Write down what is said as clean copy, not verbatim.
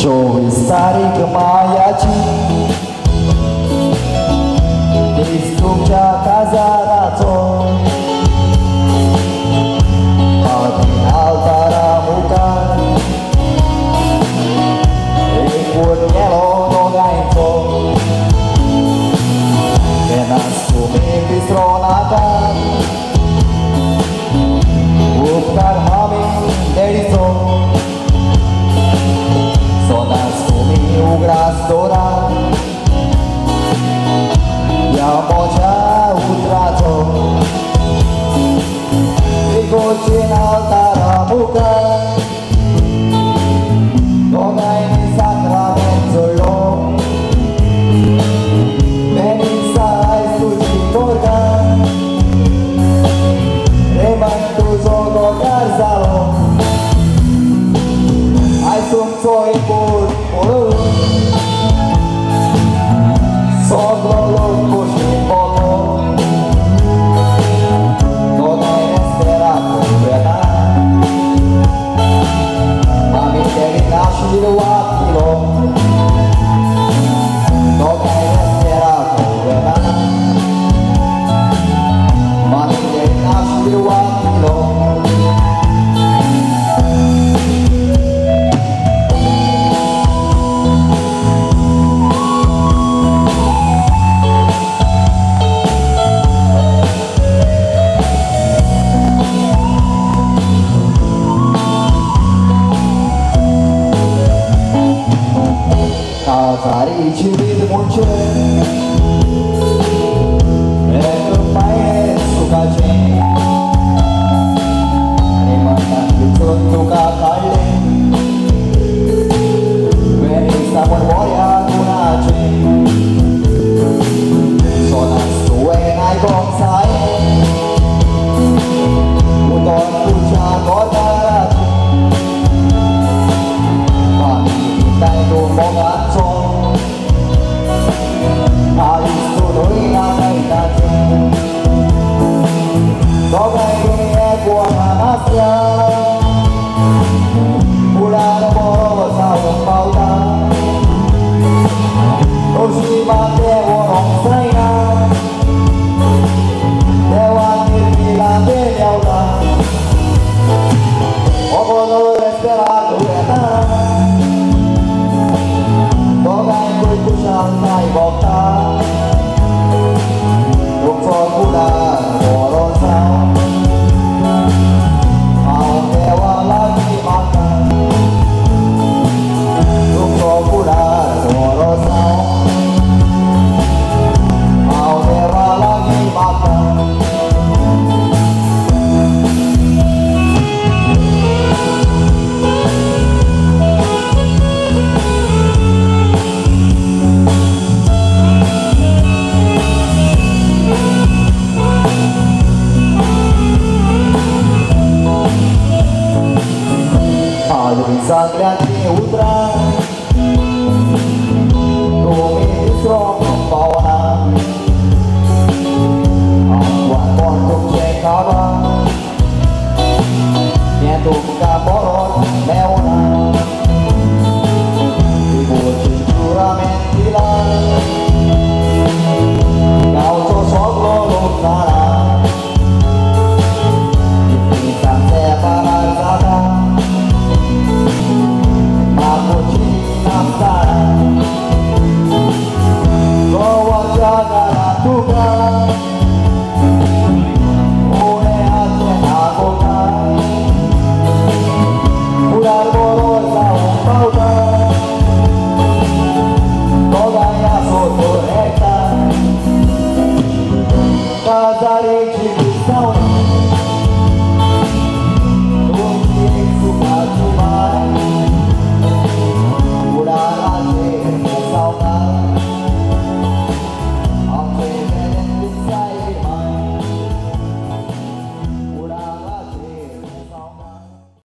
Ciò stare mai aici distrugge casa razzo ad in alta ramuca e cuorielo non gainzo che nascome bistronata उपकार हामी देडीचो सोनास तुम्ही उगडास दोरा या मोठ्या उतराचो एकोची नालता रामुका दोगांयनी साक्रामेंट जोडलो बेनिसा आयज तुजी गोरगा Reman tuzo gogar zalo Ai sum soy por polo Soglo lo pushi polo Toda espera completa Mami devi nascere aquilo Toda espera completa Mami devi nascere aquilo Casari ci vede multe E mai su cace Rimanda il sotto cacalle Veni sta mormoria cunace Sono stue nai bonsai Udon puja gordarati Mami dai tu moga